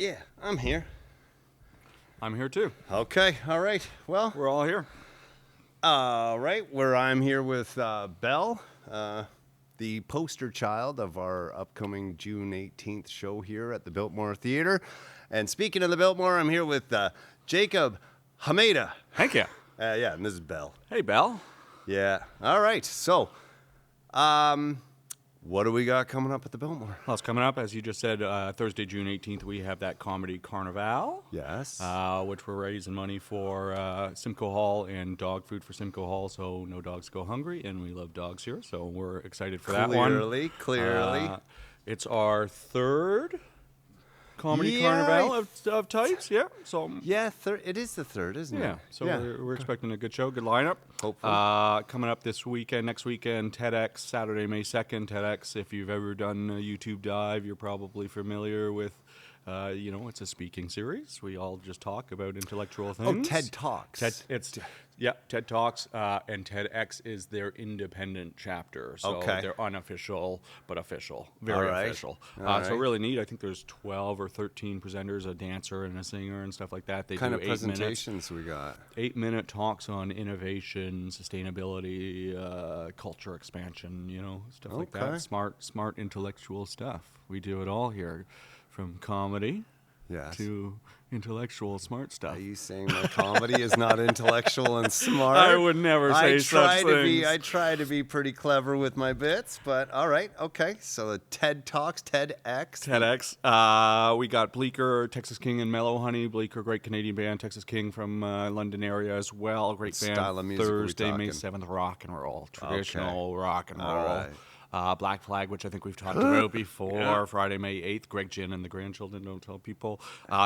Yeah, I'm here. I'm here too. Okay, all right. Well, We're all here. all right. I'm here with Belle, the poster child of our upcoming June 18th show here at the Biltmore Theatre. And speaking of the Biltmore, I'm here with Jacob Hamayda. Thank you. Yeah, and this is Belle. Hey, Belle. Yeah. All right. So, what do we got coming up at the Biltmore? Well, it's coming up, as you just said, Thursday, June 18th, we have that comedy carnival. Yes. Which we're raising money for Simcoe Hall and dog food for Simcoe Hall, so no dogs go hungry, and we love dogs here, so we're excited for that one. Clearly. It's our third comedy carnival of types, yeah. So yeah, it is the third, isn't it? Yeah, so we're expecting a good show, good lineup. Hopefully. Coming up this weekend, next weekend, TEDx, Saturday, May 2nd. TEDx, if you've ever done a YouTube dive, you're probably familiar with, it's a speaking series. We all just talk about intellectual things. Oh, TED Talks. TED Talks, and TEDx is their independent chapter. So they're unofficial, but official. Very official. So really neat. I think there's 12 or 13 presenters, a dancer and a singer and stuff like that. They kind do of 8 presentations we got? 8-minute talks on innovation, sustainability, culture expansion, stuff like that. Smart intellectual stuff. We do it all here, from comedy to intellectual smart stuff. Are you saying my comedy is not intellectual and smart? I would never say such things. I try to be pretty clever with my bits, but all right, okay. So the TED Talks, TEDx. TEDx. We got Bleecker, Texas King, and Mellow Honey. Bleecker, great Canadian band. Texas King from London area as well. Great band. Style of music Thursday, May 7th, rock and roll. Traditional rock and roll. All right. Black Flag, which I think we've talked about before. Friday, May 8th. Greg Ginn and the Grandchildren Don't Tell People.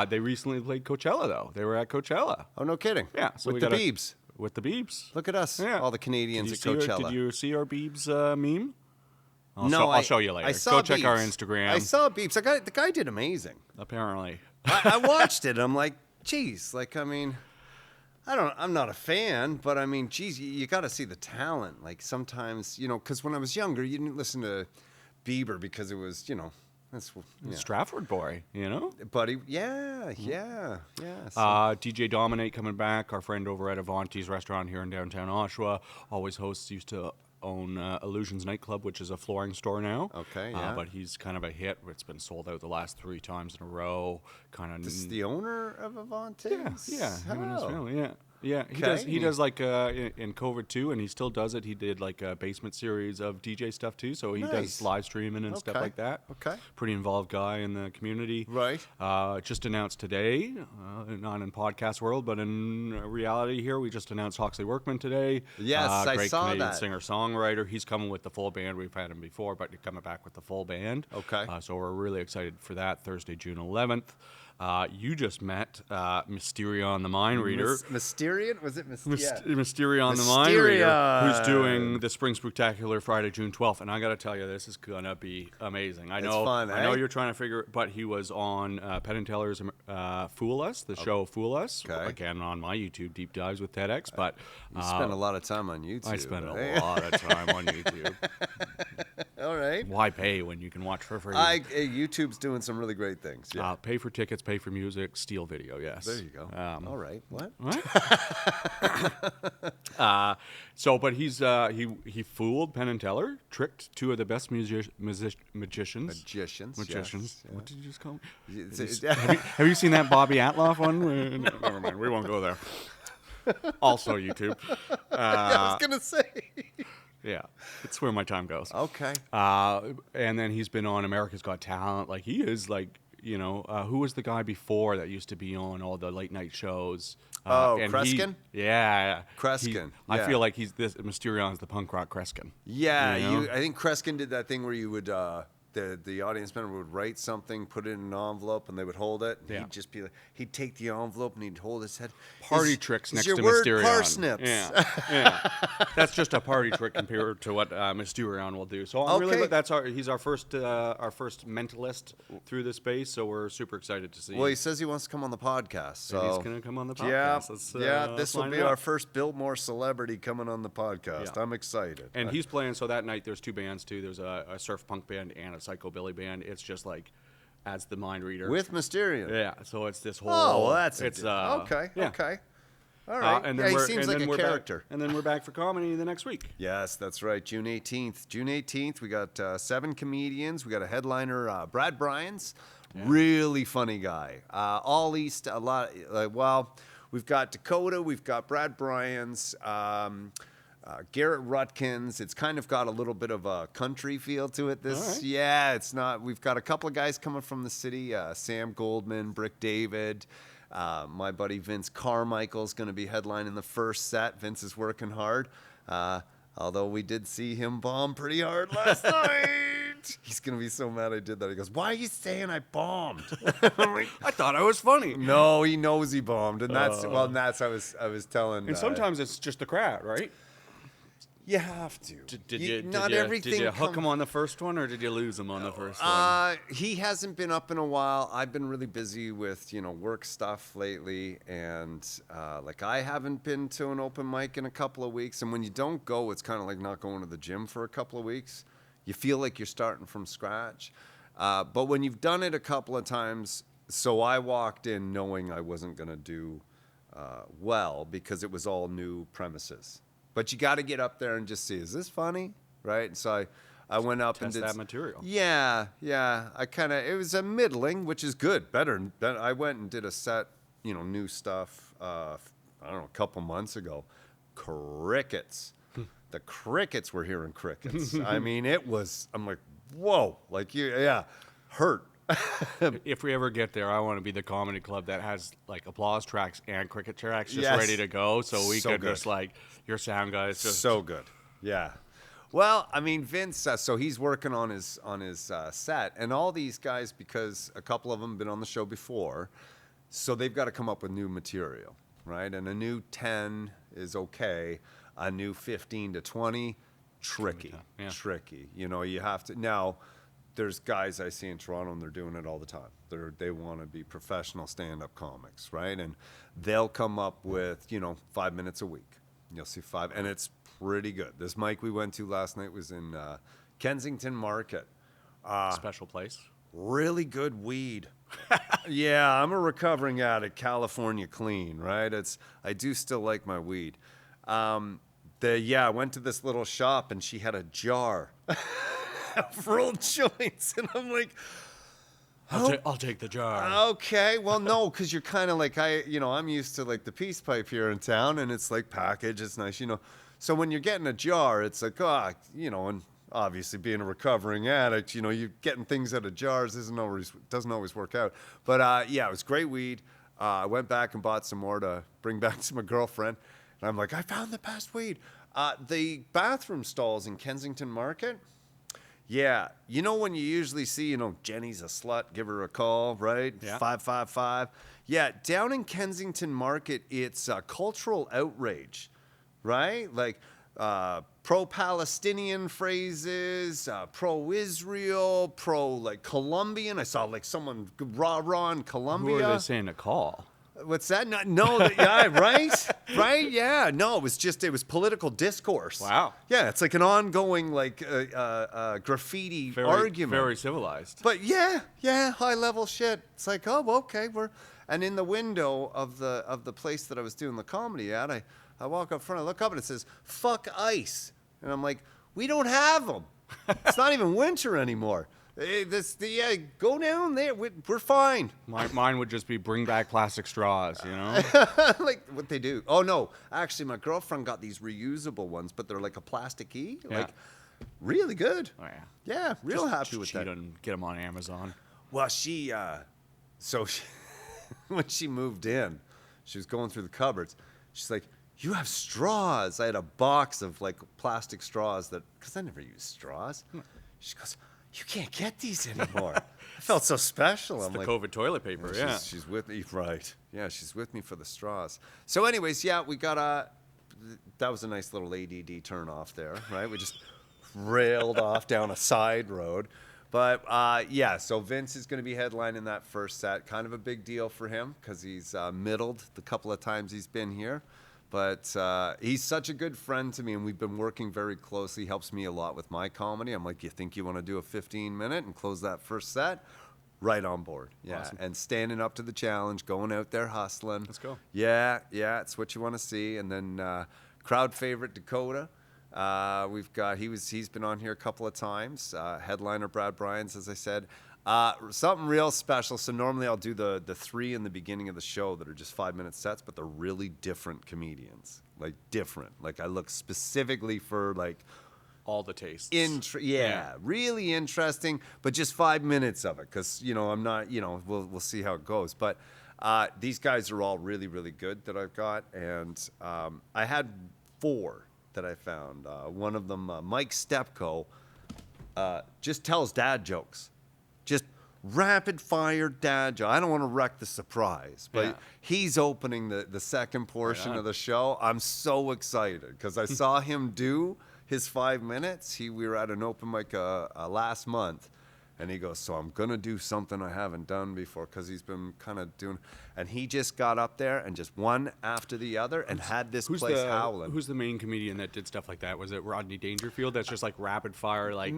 They recently played Coachella, though. They were at Coachella. Oh, no kidding. Yeah. So with the Biebs. With the Biebs. Look at us, all the Canadians at Coachella. Did you see our Biebs meme? I'll show you later. I saw Go Biebs. check our Instagram. I saw Biebs. The guy did amazing. Apparently. I watched it. I'm like, geez, I'm not a fan, but I mean, geez, you got to see the talent. Like sometimes, because when I was younger, you didn't listen to Bieber because it was, Stratford boy, But yeah. DJ Dominate coming back, our friend over at Avanti's restaurant here in downtown Oshawa, used to own Illusions Nightclub, which is a flooring store now. Okay, yeah. But he's kind of a hit. It's been sold out the last 3 times in a row. This is the owner of Avanti's? Yeah. Him and his family, yeah. Yeah, he does like in COVID too, and he still does it. He did like a basement series of DJ stuff too, so he does live streaming and stuff like that. Okay. Pretty involved guy in the community. Right. Just announced today, not in podcast world, but in reality here, we just announced Hawksley Workman today. Yes, I great saw Canadian that. Singer-songwriter. He's coming with the full band. We've had him before, but he's coming back with the full band. Okay. So we're really excited for that, Thursday, June 11th. You just met Mysterion the Mind Reader. Mysterion? Was it Mysterion the Mind Reader, who's doing the Spring Spooktacular Friday, June 12th. And I got to tell you, this is going to be amazing. I know you're trying to figure it, but he was on Penn and Teller's Fool Us, the show Fool Us. Okay. Again, on my YouTube deep dives with TEDx. But you spend a lot of time on YouTube. I spend a lot of time on YouTube. All right. Why pay when you can watch for free? YouTube's doing some really great things. Yeah. Pay for tickets, pay for music, steal video, yes. There you go. All right. What? But he fooled Penn and Teller, tricked 2 of the best magicians. Magicians. Yes. What did you just call them? Have you seen that Bobby Atloff one? Never mind. We won't go there. Also YouTube. I was going to say. Yeah, it's where my time goes. Okay. And then he's been on America's Got Talent. Like, he is like, who was the guy before that used to be on all the late night shows? Kreskin? Kreskin. I feel like Mysterion's the punk rock Kreskin. Yeah, I think Kreskin did that thing where you would the audience member would write something, put it in an envelope, and they would hold it. And he'd just be like, he'd take the envelope and he'd hold his head. Party tricks next to Mysterion. Mysterion. Parsnips. Yeah. That's just a party trick compared to what Mysterion will do. So he's our first mentalist through the space. So we're super excited to see. Well, he says he wants to come on the podcast. So and he's going to come on the podcast. This will be our first Biltmore celebrity coming on the podcast. Yeah. I'm excited. And he's playing. So that night there's 2 bands too. There's a surf punk band and a psychobilly band. It's just like as the mind reader. With Mysterion. Yeah, so it's this whole. Oh, well, that's okay. Yeah. Okay. All right. And then he seems like a character. And then we're back for comedy the next week. Yes, that's right. June 18th. June 18th, we got 7 comedians. We got a headliner, Brad Bryans. Yeah. Really funny guy. All East, a lot. We've got Dakota. We've got Brad Bryans. Garrett Rutkins. It's kind of got a little bit of a country feel to it. Yeah, it's not. We've got a couple of guys coming from the city. Sam Goldman, Brick David. My buddy Vince Carmichael's going to be headlining the first set. Vince is working hard. Although we did see him bomb pretty hard last night. He's going to be so mad I did that. He goes, "Why are you saying I bombed?" I'm like, I thought I was funny. No, he knows he bombed. And that's I was telling. And sometimes it's just the crowd, right? You have to. Did you hook him on the first one, or did you lose him on the first one? He hasn't been up in a while. I've been really busy with work stuff lately, and I haven't been to an open mic in a couple of weeks. And when you don't go, it's kind of like not going to the gym for a couple of weeks. You feel like you're starting from scratch. But when you've done it a couple of times, so I walked in knowing I wasn't going to do well because it was all new premises. But you got to get up there and just see, is this funny? Right? And so I went up and did that material. Yeah. It was a middling, which is good, better. I went and did a set, new stuff, I don't know, a couple months ago. Crickets. The crickets were hearing crickets. I mean, I'm like, whoa, hurt. If we ever get there, I want to be the comedy club that has applause tracks and cricket tracks just ready to go, so we could just your sound guys just so good. Yeah. Well, I mean, Vince. So he's working on his set, and all these guys, because a couple of them have been on the show before, so they've got to come up with new material, right? And a new 10 is okay. A new 15 to 20, tricky. You have to now. There's guys I see in Toronto, and they're doing it all the time. They want to be professional stand-up comics, right? And they'll come up with, 5 minutes a week. You'll see 5, and it's pretty good. This mic we went to last night was in Kensington Market. Special place. Really good weed. Yeah, I'm a recovering addict, California clean, right? I do still like my weed. I went to this little shop, and she had a jar. Rolled joints, and I'm like, I'll take the jar. Okay, well, no, because you're kind of like I'm used to the peace pipe here in town, and it's packaged, it's nice, So when you're getting a jar, it's like, and obviously being a recovering addict, you're getting things out of jars doesn't always work out. But it was great weed. I went back and bought some more to bring back to my girlfriend, and I'm like, I found the best weed. The bathroom stalls in Kensington Market. Yeah, when you usually see, Jenny's a slut, give her a call, right? Yeah. 555. Yeah, down in Kensington Market, it's cultural outrage, right? Pro-Palestinian phrases, pro-Israel, Colombian. I saw someone rah-rah in Colombia. Who are they saying to call? What's that? Yeah, right? Right? Yeah. No, it was political discourse. Wow. Yeah, it's an ongoing graffiti argument. Very civilized. But yeah, high level shit. It's okay, and in the window of the place that I was doing the comedy at, I walk up front, I look up, and it says, "Fuck ICE." And I'm like, we don't have them. It's not even winter anymore. Go down there. We're fine. Mine would just be bring back plastic straws, what they do. Oh, no. Actually, my girlfriend got these reusable ones, but they're a plastic-y. Yeah. Really good. Oh, yeah. Yeah, real just happy with that. And get them on Amazon. Well, when she moved in, she was going through the cupboards. She's like, "You have straws." I had a box of plastic straws because I never use straws. She goes, "You can't get these anymore." I felt so special. It's the COVID toilet paper, yeah. She's with me, right. Yeah, she's with me for the straws. So anyways, we got that was a nice little ADD turn off there, right? We just railed off down a side road. But so Vince is going to be headlining that first set. Kind of a big deal for him because he's middled the couple of times he's been here. But he's such a good friend to me, and we've been working very closely. He helps me a lot with my comedy. I'm like, "You think you want to do a 15-minute and close that first set?" Right on board. Yeah. Awesome. And standing up to the challenge, going out there hustling. Let's go. Yeah, it's what you want to see. And then crowd favorite Dakota. We've got he's been on here a couple of times. Headliner Brad Bryans, as I said. Something real special. So normally I'll do the 3 in the beginning of the show that are just 5-minute sets, but they're really different comedians. Like different. Like I look specifically for like all the tastes. Really interesting, but just 5 minutes of it, because I'm not, we'll see how it goes. But these guys are all really, really good that I've got, and I had 4 that I found. One of them, Mike Stepko, just tells dad jokes, just rapid fire dad joke. I don't want to wreck the surprise, but he's opening the second portion of the show. I'm so excited because I saw him do his 5 minutes. We were at an open mic last month, and he goes, so I'm going to do something I haven't done before, because he's been kind of doing, and he just got up there and just one after the other and had this place howling. Who's the main comedian that did stuff like that? Was it Rodney Dangerfield? That's just like rapid fire, like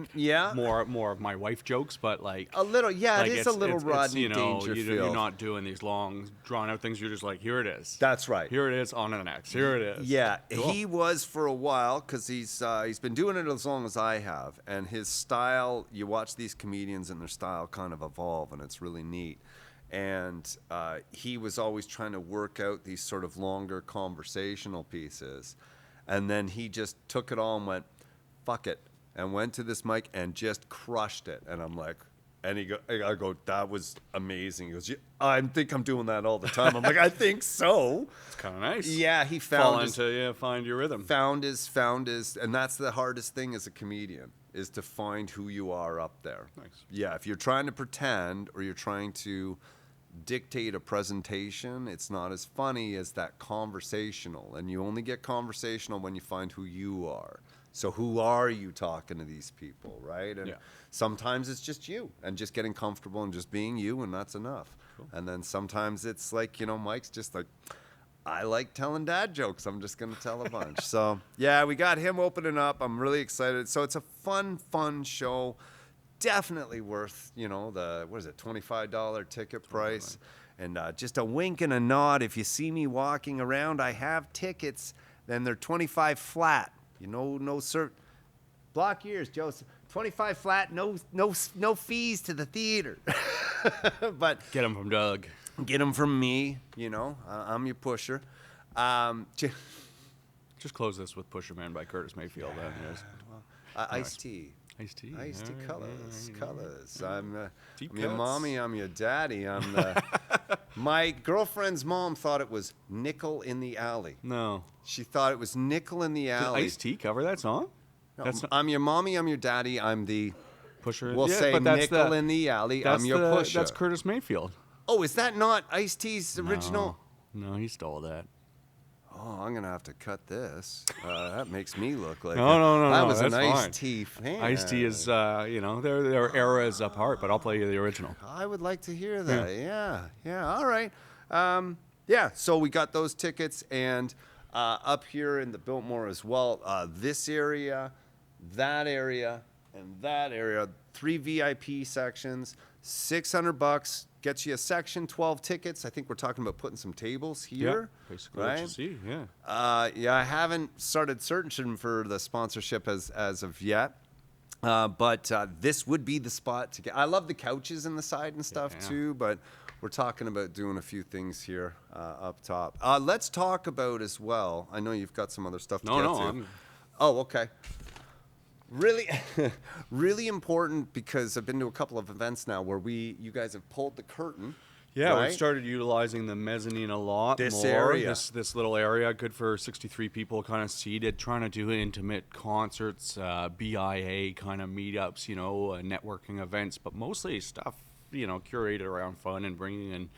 more of my wife jokes, but like a little, like it is a little Rodney it's, Dangerfield. You're not doing these long, drawn out things. You're just like, here it is. That's right. Here it is, on to the next. Here it is. Yeah, cool. He was for a while, because he's been doing it as long as I have, and his style. You watch these comedians and their style kind of evolve, and it's really neat. And he was always trying to work out these sort of longer conversational pieces, and then he just took it all and went, fuck it, and went to this mic and just crushed it. And I'm like, and I go, that was amazing. He goes, I think I'm doing that all the time. I'm like, I think so. It's kind of nice. Yeah, he found find your rhythm. Found his, and that's the hardest thing as a comedian, is to find who you are up there. Nice. Yeah, if you're trying to pretend or you're trying to dictate a presentation, it's not as funny as that conversational. And you only get conversational when you find who you are. So who are you talking to these people, right? And sometimes it's just you, and just getting comfortable and just being you, and that's enough. Cool. And then sometimes it's like, Mike's just like, I like telling dad jokes. I'm just going to tell a bunch. So, yeah, we got him opening up. I'm really excited. So it's a fun show. Definitely worth, the, $25 ticket price. And just a wink and a nod. If you see me walking around, I have tickets. Then they're 25 flat. No sir. Block years, Joseph. 25 flat, no fees to the theater. But get them from Doug. Get them from me, I'm your pusher. Just close this with Pusher Man by Curtis Mayfield. Ice-T. Ice-T. Ice-T colors. I'm Deep your cuts. mommy, I'm your daddy. My girlfriend's mom thought it was Nickel in the Alley. No. She thought it was Nickel in the Alley. Did Ice-T cover that song? No, I'm your mommy, I'm your daddy, I'm the Pusher. We'll say Nickel in the Alley, I'm your pusher. That's Curtis Mayfield. Oh, is that not Ice-T's original? No, he stole that. Oh, I'm gonna have to cut this. That makes me look like no. That was that's an fine. Ice-T fan. Ice-T is, their era is apart, but I'll play you the original. I would like to hear that. Yeah. All right. So we got those tickets, and up here in the Biltmore as well. This area, that area, and that area. 3 VIP sections. $600 gets you a section. 12 tickets. I think we're talking about putting some tables here. Yeah, basically right? what you see. Yeah. I haven't started searching for the sponsorship as of yet. But this would be the spot to get. I love the couches in the side and stuff too, but we're talking about doing a few things here up top. Let's talk about as well. I know you've got some other stuff to get to. Oh, okay. Really, really important, because I've been to a couple of events now where you guys have pulled the curtain. Yeah, right? we've started utilizing the mezzanine a lot this more. Area. This little area, good for 63 people, kind of seated, trying to do intimate concerts, BIA kind of meetups, networking events, but mostly stuff, curated around fun and bringing in,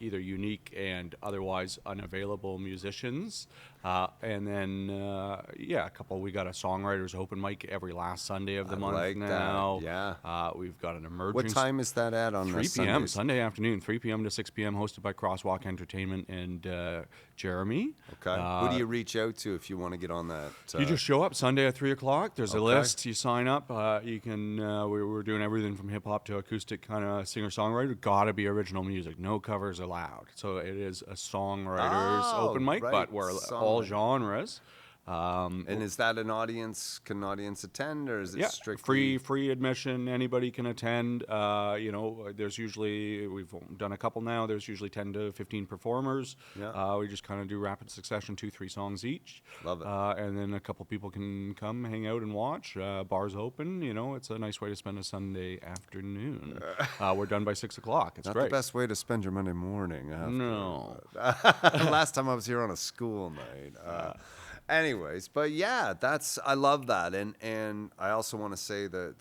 either unique and otherwise unavailable musicians. And then, a couple, we got a songwriters open mic every last Sunday of the month like now. That. Yeah. We've got an emerging. What time is that at on 3 the p.m. Sundays? Sunday afternoon, 3 p.m. to 6 p.m., hosted by Crosswalk Entertainment and Jeremy. Okay. Who do you reach out to if you want to get on that? You just show up Sunday at 3 o'clock. There's a Okay. list. You sign up. You can. We're doing everything from hip hop to acoustic kind of singer songwriter. Got to be original music. No covers allowed. So it is a songwriters open mic, right. but we're all genres. And is that an audience? Can an audience attend, or is it strictly free admission? Anybody can attend. There's usually, we've done a couple now. There's usually 10 to 15 performers. Yeah. We just kind of do rapid succession, 2-3 songs each. Love it. And then a couple people can come hang out and watch. Bars open. It's a nice way to spend a Sunday afternoon. We're done by 6 o'clock. It's Not great. the best way to spend your Monday morning? No. Last time I was here on a school night. Anyways, but yeah, I love that, and I also want to say that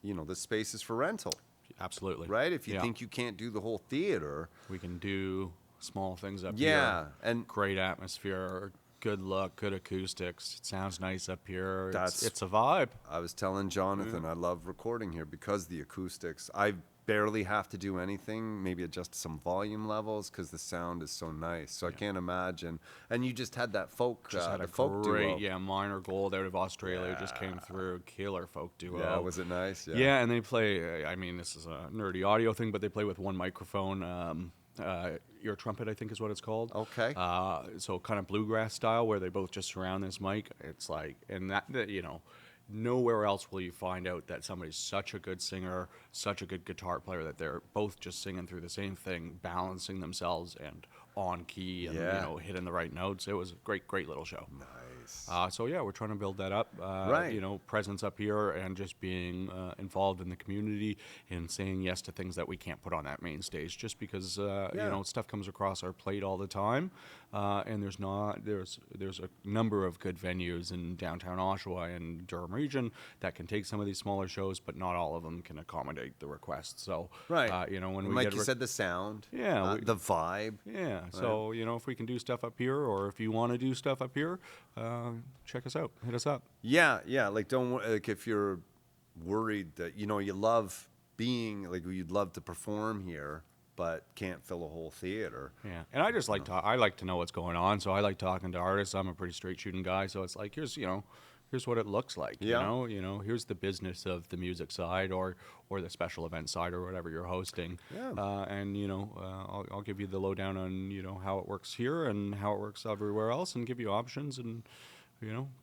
the space is for rental, Absolutely. right? If you think you can't do the whole theater, we can do small things up here. yeah, and Great atmosphere, good look, good acoustics. It sounds nice up here. That's- It's a vibe. I was telling Jonathan, I love recording here because the acoustics. I barely have to do anything, maybe adjust some volume levels because the sound is so nice. So I can't imagine. And you just had that folk, Just had the a folk great, duo. Minor Gold out of Australia just came through. Killer folk duo. Yeah, was it nice? Yeah, and they play. This is a nerdy audio thing, but they play with one microphone. Ear trumpet, I think, is what it's called. Okay. So kind of bluegrass style, where they both just surround this mic. It's like, and that nowhere else will you find out that somebody's such a good singer, such a good guitar player, that they're both just singing through the same thing, balancing themselves and on key and hitting the right notes. It was a great little show. Nice. So yeah, we're trying to build that up. Right. Presence up here and just being involved in the community and saying yes to things that we can't put on that main stage, just because stuff comes across our plate all the time, and there's a number of good venues in downtown Oshawa and Durham region that can take some of these smaller shows, but not all of them can accommodate the requests. So Right. When we like get you said, the sound. Yeah, the vibe. yeah. So, if we can do stuff up here, or if you want to do stuff up here, check us out. Hit us up. Yeah. Like, if you're worried that, you love being, like, you'd love to perform here, but can't fill a whole theater. Yeah. And I just I like to know what's going on. So I like talking to artists. I'm a pretty straight shooting guy. So it's like, here's what it looks like. Yeah. Here's the business of the music side or the special event side or whatever you're hosting. Yeah. I'll give you the lowdown on, how it works here and how it works everywhere else, and give you options, and,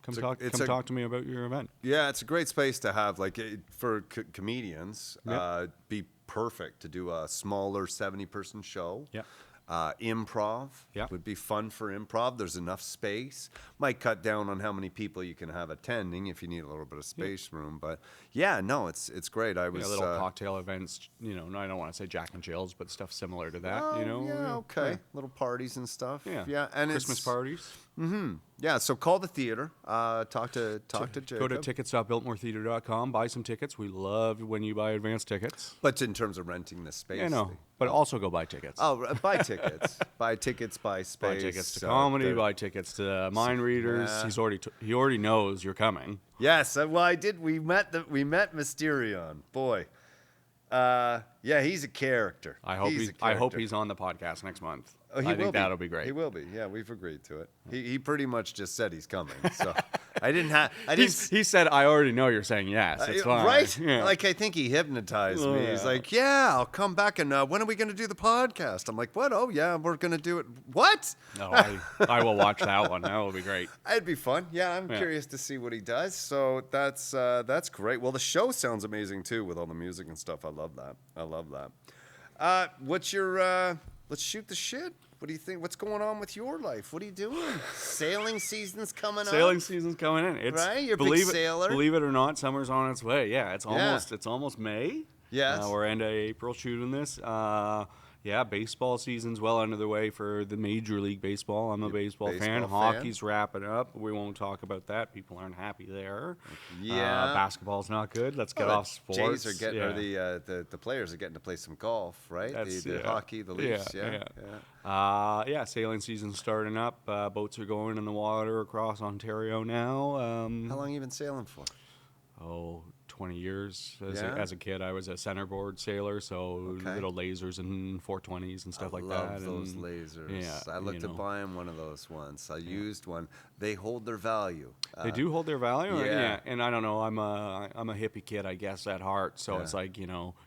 come talk to me about your event. Yeah, it's a great space to have, like, for comedians. Yeah. Be perfect to do a smaller 70-person show. Yeah. Improv Yeah. would be fun for improv. There's enough space. Might cut down on how many people you can have attending if you need a little bit of space room. But yeah, no, it's great. I was Little cocktail events, I don't want to say Jack and Jill's, but stuff similar to that, Yeah, okay. Little parties and stuff. Yeah. And Christmas parties. Yeah, so call the theater. Talk to Jacob. Go to tickets.biltmoretheatre.com. Buy some tickets. We love when you buy advance tickets. But in terms of renting the space. Yeah, no. But also go buy tickets. Oh, buy tickets. Buy tickets, buy space. Buy tickets to comedy. Buy tickets to mind readers. Yeah. He already knows you're coming. Yes, well, I did. We met Mysterion. Boy, yeah, he's a character. I hope he's on the podcast next month. Oh, I think that'll be great. He will be. Yeah, we've agreed to it. He pretty much just said he's coming. So He said, "I already know you're saying yes. It's fine." Right? Yeah. Like, I think he hypnotized me. Yeah. He's like, "Yeah, I'll come back, and when are we going to do the podcast?" I'm like, "What? Oh, yeah, we're going to do it. What?" No, I will watch that one. That will be great. It'd be fun. Yeah, I'm curious to see what he does. So that's great. Well, the show sounds amazing too, with all the music and stuff. I love that. What's your? Let's shoot the shit. What do you think? What's going on with your life? What are you doing? Sailing season's coming up. Sailing season's coming in. It's, right? You're a big sailor. Believe it or not, summer's on its way. Yeah, it's almost May. Yes. We're end of April shooting this. Baseball season's well under the way for the Major League Baseball. I'm a baseball fan. Hockey's wrapping up. We won't talk about that. People aren't happy there. Yeah. Basketball's not good. Let's get off sports. Jays are getting, or the players are getting to play some golf, right? The hockey, the Leafs. Yeah. Sailing season's starting up. Boats are going in the water across Ontario now. How long have you been sailing for? 20 years. Yeah? As a kid, I was a centerboard sailor, so little lasers and 420s and stuff like that. I love those and lasers. Yeah, I looked at buying one of those once. I used one. They hold their value. They do hold their value. Yeah. And I don't know. I'm a hippie kid, I guess, at heart. So it's like,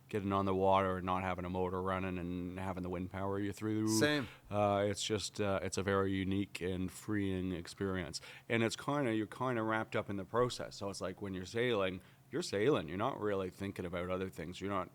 getting on the water and not having a motor running and having the wind power you through. Same. It's just it's a very unique and freeing experience, and you're kind of wrapped up in the process. So it's like when you're sailing. You're sailing. You're not really thinking about other things. You're not,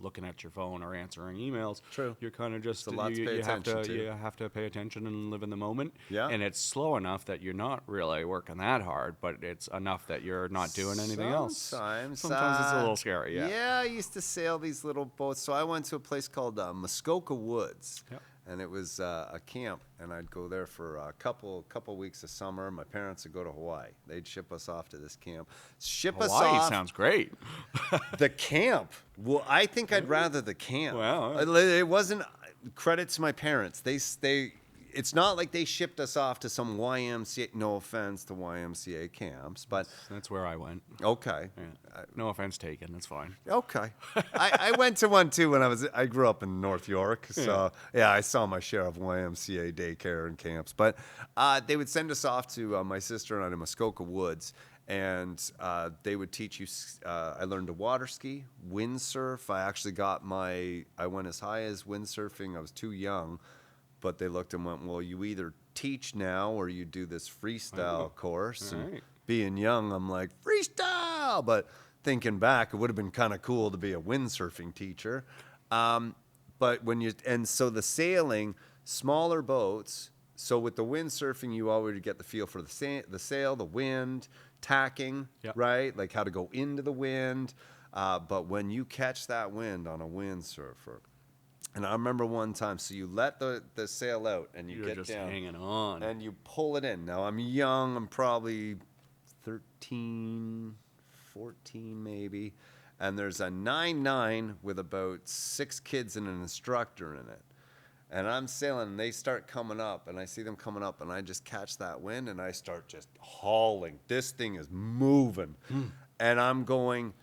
looking at your phone or answering emails. True. You're kind of just It's a lot to pay attention to. You have to pay attention and live in the moment. Yeah. And it's slow enough that you're not really working that hard, but it's enough that you're not doing anything else. Sometimes it's a little scary. Yeah. Yeah, I used to sail these little boats. So I went to a place called Muskoka Woods. Yep. And it was a camp, and I'd go there for a couple weeks of summer. My parents would go to Hawaii. They'd ship us off to this camp. Hawaii sounds great. The camp. Well, I think I'd rather the camp. Wow. It wasn't credit to my parents. It's not like they shipped us off to some YMCA. No offense to YMCA camps, but That's where I went. okay. Yeah. No offense taken. That's fine. Okay. I went to one too when I grew up in North York. So, I saw my share of YMCA daycare and camps. But they would send us off to my sister and I to Muskoka Woods. And they would teach you, I learned to water ski, windsurf. I went as high as windsurfing. I was too young. But they looked and went, well, you either teach now or you do this freestyle course. And being young, I'm like, freestyle! But thinking back, it would have been kind of cool to be a windsurfing teacher. So the sailing, smaller boats. So with the windsurfing, you already get the feel for the sail, the wind, tacking, right? Like how to go into the wind. But when you catch that wind on a windsurfer, and I remember one time, so you let the sail out and you get just down. Hanging on. And you pull it in. Now, I'm young. I'm probably 13, 14 maybe. And there's a 9-9 with about 6 kids and an instructor in it. And I'm sailing, and they start coming up, and I see them coming up, and I just catch that wind, and I start just hauling. This thing is moving. And I'm going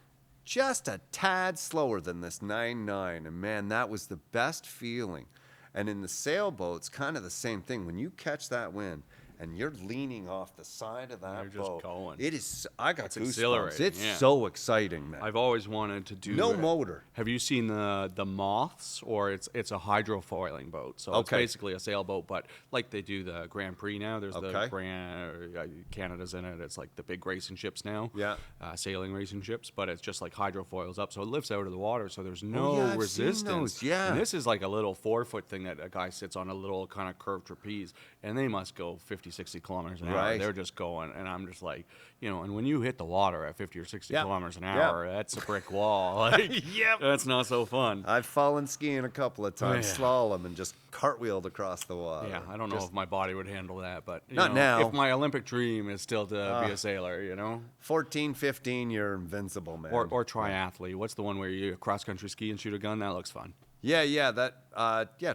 just a tad slower than this 9-9. And man, that was the best feeling. And in the sailboats, kind of the same thing. When you catch that wind and you're leaning off the side of that You're boat, just going. it is. I got goosebumps. Exhilarating, It's yeah. so exciting, man. I've always wanted to do No it. motor. Have you seen the Moths? Or it's a hydrofoiling boat. So it's Okay. basically a sailboat, but like they do the Grand Prix now. There's Okay. the Canada's in it. It's like the big racing ships now. Yeah. Sailing racing ships, but it's just like hydrofoils up. So it lifts out of the water. So there's Oh, no yeah, I've seen resistance. those, yeah. And this is like a little 4-foot thing that a guy sits on, a little kind of curved trapeze. And they must go 50, 60 kilometers an hour. Right. They're just going. And I'm just like, and when you hit the water at 50 or 60 Yeah. kilometers an Yeah. hour, that's a brick wall. Like, that's not so fun. I've fallen skiing a couple of times, Yeah. slalom, and just cartwheeled across the water. Yeah, I don't know if my body would handle that, but Not now. If my Olympic dream is still to be a sailor, 14, 15, you're invincible, man. or triathlete. What's the one where you cross country ski and shoot a gun? That looks fun. Yeah,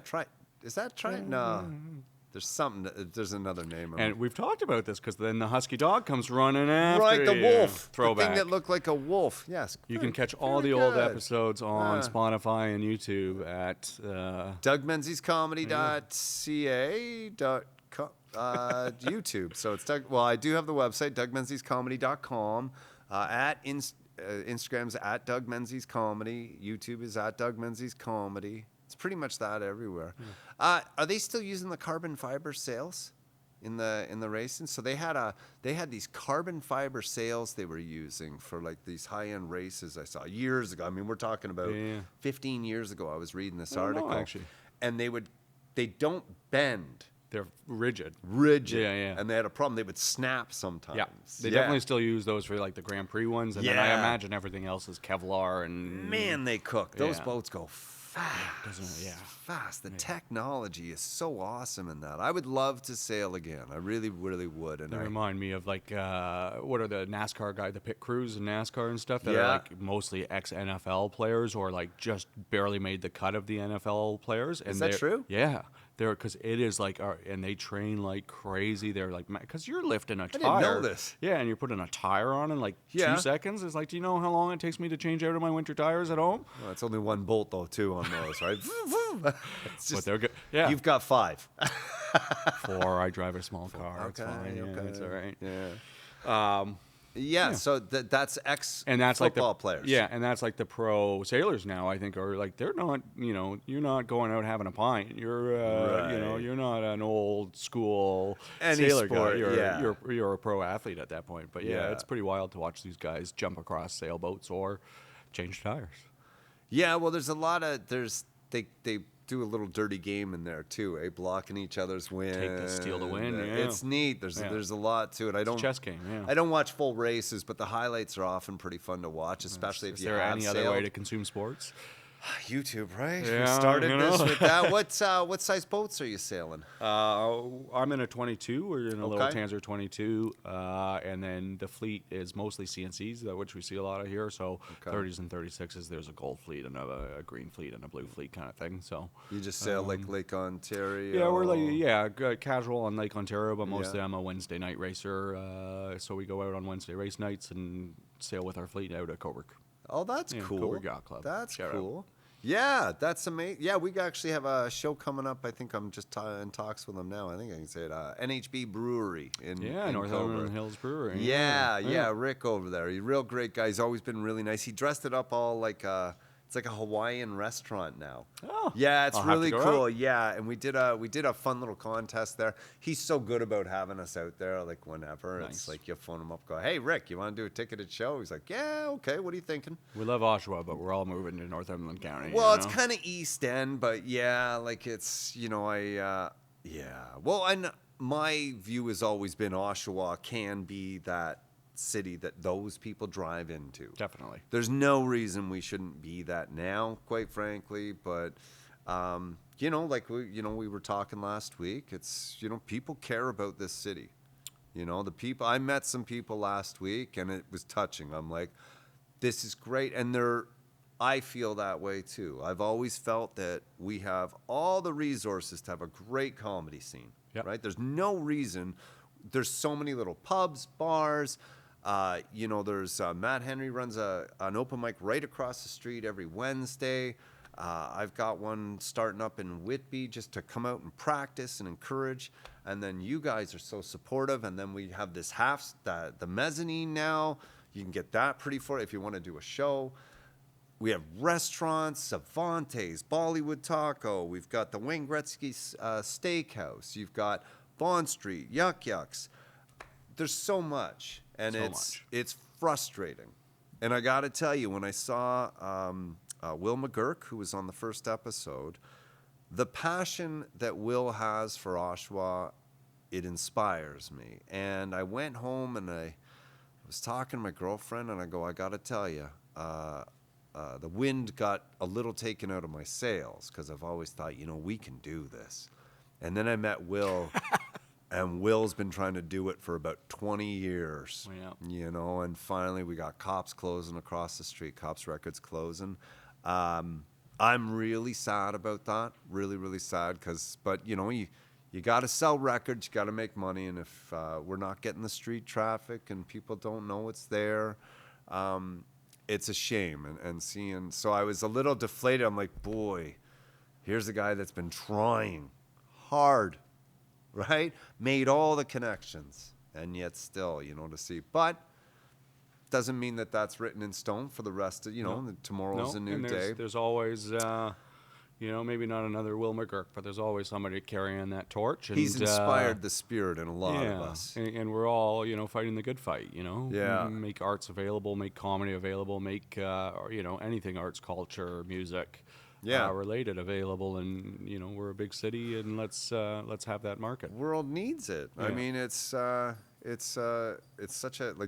try. Is that try? No. There's something. There's another name. Of And we've talked about this because then the husky dog comes running after right, the you. wolf. Throwback. The thing that looked like a wolf. Yes. You very- can catch all the very old good. episodes on Spotify and YouTube at DougMenziesComedy.ca.com, YouTube. So it's Doug. Well, I do have the website DougMenziesComedy.com. Instagram's at Doug Menzies Comedy. YouTube is at Doug Menzies Comedy. It's pretty much that everywhere. Are they still using the carbon fiber sails in the racing? So they had these carbon fiber sails they were using for like these high-end races I saw years ago. I mean, we're talking about 15 years ago. I was reading this article, actually. and they don't bend. They're rigid. Yeah. And they had a problem. They would snap sometimes. Yeah, they definitely still use those for like the Grand Prix ones, and then I Yeah. imagine everything else is Kevlar and Man, they cook. Those Yeah. boats go fast. Yeah. Fast. The technology is so awesome in that. I would love to sail again. I really, really would. And They remind me of like what are the NASCAR guy, the pit crews and NASCAR and stuff that Yeah. are like mostly ex-NFL players or like just barely made the cut of the NFL players. And Is that they're- true? Yeah, because it is like, and they train like crazy. They're like, because you're lifting a tire. I didn't know this. Yeah, and you're putting a tire on in like 2 seconds. It's like, do you know how long it takes me to change out of my winter tires at home? Well, it's only one bolt though, too, on those, right? It's just, But they're good. Yeah, you've got 5. 4. I drive a small car. Okay, It's fine. Yeah, it's all right. Yeah. Yeah. So that's and that's like football players. Yeah, and that's like the pro sailors now. I think are like, they're not. You're not going out having a pint. You're you're not an old school sailor sport, guy. You're a pro athlete at that point. But Yeah. it's pretty wild to watch these guys jump across sailboats or change tires. Yeah. Well, there's a lot of they do a little dirty game in there too, blocking each other's win. Steal the win. Yeah. It's neat. There's a lot to it. It's a chess game. Yeah. I don't watch full races, but the highlights are often pretty fun to watch, especially if you have Is there any other way to consume sports? YouTube, right? Yeah, We started this with that. What size boats are you sailing? I'm in a 22. We're in a little Okay. Tanzer 22, and then the fleet is mostly CNCs, which we see a lot of here. So 30s and 36s. There's a gold fleet and a green fleet and a blue fleet kind of thing. So You just sail like Lake Ontario. yeah, we're like casual on Lake Ontario, but mostly I'm a Wednesday night racer. So we go out on Wednesday race nights and sail with our fleet out at Coburg. Oh, that's cool. Coburg Yacht Club. That's Shout cool. Yeah, that's amazing. Yeah, we actually have a show coming up. I think I'm just in talks with them now. I think I can say it. NHB Brewery in Northumberland Coburg. Hills Brewery. Yeah, Rick over there. He's a real great guy. He's always been really nice. He dressed it up all like it's like a Hawaiian restaurant now. Oh, yeah, it's I'll have to really go cool. out. Yeah, and we did a fun little contest there. He's so good about having us out there, like whenever. Nice. It's like you phone him up, go, hey Rick, you want to do a ticketed show? He's like, yeah, okay. What are you thinking? We love Oshawa, but we're all moving to Northumberland County. Well, you it's know? kind of East End, but yeah, like it's Well, and my view has always been Oshawa can be that city that those people drive into. Definitely. There's no reason we shouldn't be that now, quite frankly. But like we were talking last week. It's people care about this city. The people I met some people last week, and it was touching. I'm like, this is great, and I feel that way too. I've always felt that we have all the resources to have a great comedy scene. Yep. Right? There's no reason. There's so many little pubs, bars. There's Matt Henry runs an open mic right across the street every Wednesday. I've got one starting up in Whitby just to come out and practice and encourage. And then you guys are so supportive. And then we have this the mezzanine now. You can get that pretty for if you want to do a show. We have restaurants, Cervantes, Bollywood Taco. We've got the Wayne Gretzky Steakhouse. You've got Bond Street, Yuck Yucks. There's so much. And it's frustrating. And I got to tell you, when I saw Will McGurk, who was on the first episode, the passion that Will has for Oshawa, it inspires me. And I went home and I was talking to my girlfriend, and I go, I got to tell you, the wind got a little taken out of my sails because I've always thought, we can do this. And then I met Will. And Will's been trying to do it for about 20 years, and finally we got Cops closing across the street, Cops Records closing. I'm really sad about that, really, really sad, but you got to sell records, you got to make money, and if we're not getting the street traffic and people don't know it's there, it's a shame. And seeing, so I was a little deflated. I'm like, boy, here's a guy that's been trying hard. Right? Made all the connections, and yet still, to see. But doesn't mean that that's written in stone for the rest of, tomorrow's a new day. There's always, maybe not another Will McGurk, but there's always somebody carrying that torch. And, he's inspired the spirit in a lot of us. And we're all, fighting the good fight, Yeah. Make arts available, make comedy available, make, anything arts, culture, music. Related available, and we're a big city, and let's have that market. World needs it. Yeah. I mean, it's such a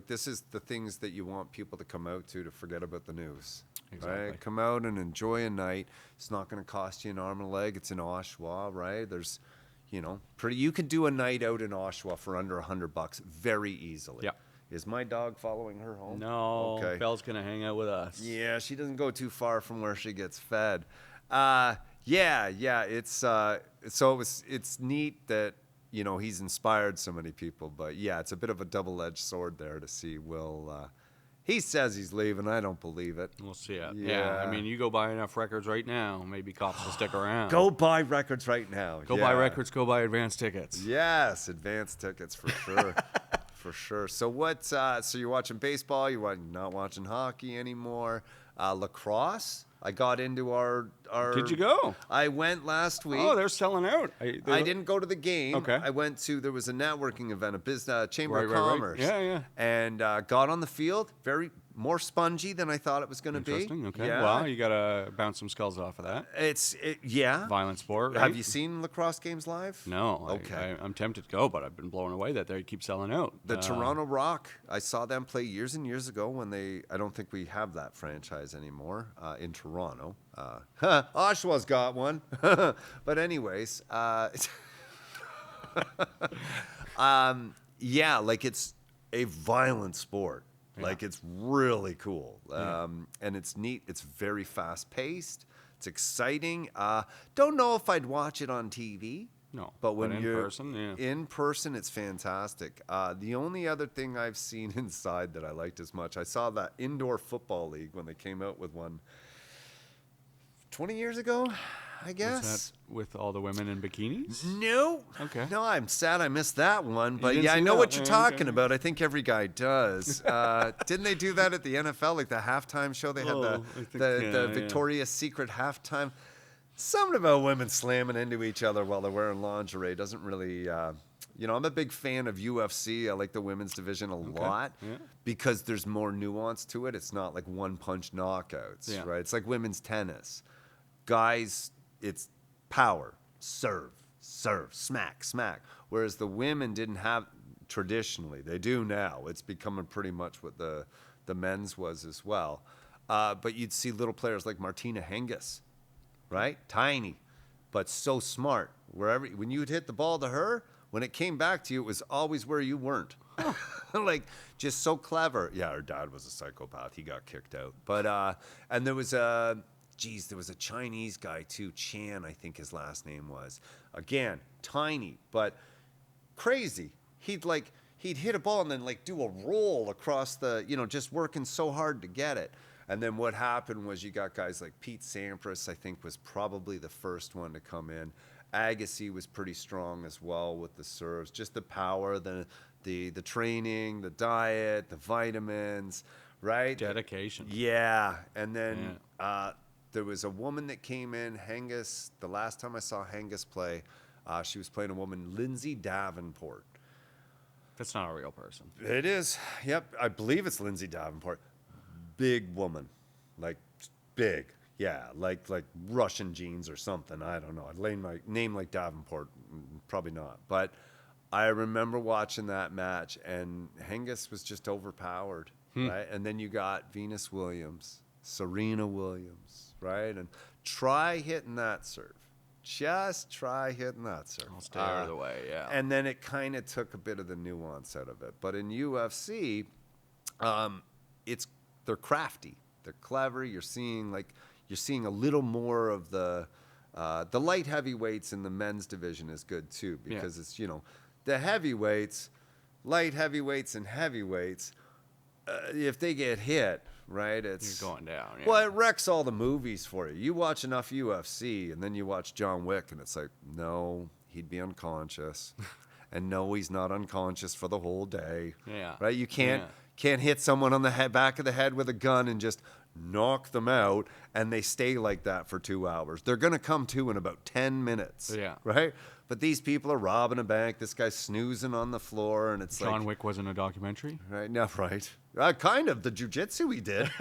this is the things that you want people to come out to forget about the news. Exactly. Right? Come out and enjoy a night. It's not going to cost you an arm and a leg. It's in Oshawa, right? There's, you could do a night out in Oshawa for under $100 very easily. Yeah. Is my dog following her home? No. Okay. Belle's gonna hang out with us. Yeah, she doesn't go too far from where she gets fed. Yeah, yeah. It's neat that, he's inspired so many people, but yeah, it's a bit of a double-edged sword there to see Will. He says he's leaving. I don't believe it. We'll see it. Yeah. I mean, you go buy enough records right now, maybe cops will stick around. Go buy records right now. Go buy records. Go buy advance tickets. Yes, advance tickets for sure. For sure. So so you're watching baseball, you're not watching hockey anymore. Lacrosse, I got into our Did you go? I went last week. Oh, they're selling out. I didn't go to the game. Okay. I went to, there was a networking event, a business chamber of Right. commerce. Yeah, yeah. And got on the field, more spongy than I thought it was going to be. Interesting. Okay. Yeah. Well, you got to bounce some skulls off of that. Yeah. Violent sport, right? Have you seen lacrosse games live? No. Okay. I'm tempted to go, but I've been blown away that they keep selling out. The Toronto Rock, I saw them play years and years ago when I don't think we have that franchise anymore in Toronto. Oshawa's got one. But anyways, yeah, like it's a violent sport. Yeah. Like it's really cool. And it's neat. It's very fast paced. It's exciting. Don't know if I'd watch it on TV. No, But when in you're person, yeah. in person, it's fantastic. The only other thing I've seen inside that I liked as much, I saw that indoor football league when they came out with one 20 years ago, I guess. Was that with all the women in bikinis? No. Okay. No, I'm sad I missed that one. But didn't yeah, I see know that? what you're Yeah, talking okay. about. I think every guy does. Didn't they do that at the NFL, like the halftime show? They had Oh, I think- the yeah. Victoria's Secret halftime. Something about women slamming into each other while they're wearing lingerie doesn't really. I'm a big fan of UFC. I like the women's division a lot Yeah. because there's more nuance to it. It's not like one-punch knockouts, Yeah. right? It's like women's tennis. Guys, it's power, serve, smack. Whereas the women didn't have traditionally. They do now. It's becoming pretty much what the men's was as well. But you'd see little players like Martina Hingis, right? Tiny, but so smart. When you'd hit the ball to her, when it came back to you, it was always where you weren't. Like, just so clever. Yeah, her dad was a psychopath. He got kicked out. But, and there was a Chinese guy too, Chan, I think his last name was. Again, tiny, but crazy. He'd hit a ball and then like do a roll across the, just working so hard to get it. And then what happened was you got guys like Pete Sampras, I think was probably the first one to come in. Agassi was pretty strong as well with the serves. Just the power, the training, the diet, the vitamins, right? Dedication. Yeah. And then there was a woman that came in, Hengis. The last time I saw Hengis play, she was playing a woman, Lindsay Davenport. That's not a real person. It is. Yep. I believe it's Lindsay Davenport. Big woman. Like, big. Yeah. Like Russian genes or something. I don't know. Name like Davenport. Probably not. But I remember watching that match, and Hengis was just overpowered. Right? And then you got Venus Williams, Serena Williams, right? And try hitting that serve. Just try hitting that serve. I'll stay out of the way, yeah. And then it kind of took a bit of the nuance out of it. But in UFC, they're crafty, they're clever. You're seeing a little more of the light heavyweights in the men's division is good too, because it's the heavyweights, light heavyweights and heavyweights. If they get hit, right, it's You're going down. Yeah. well, it wrecks all the movies for you. You watch enough UFC, and then you watch John Wick, and it's like, no, he'd be unconscious, and no, he's not unconscious for the whole day. Yeah. Right? You can't hit someone on the back of the head with a gun and just knock them out, and they stay like that for 2 hours. They're gonna come to in about 10 minutes. Yeah. Right? But these people are robbing a bank. This guy's snoozing on the floor, and it's John Wick wasn't a documentary? Right, no, right. Kind of. The jujitsu he did.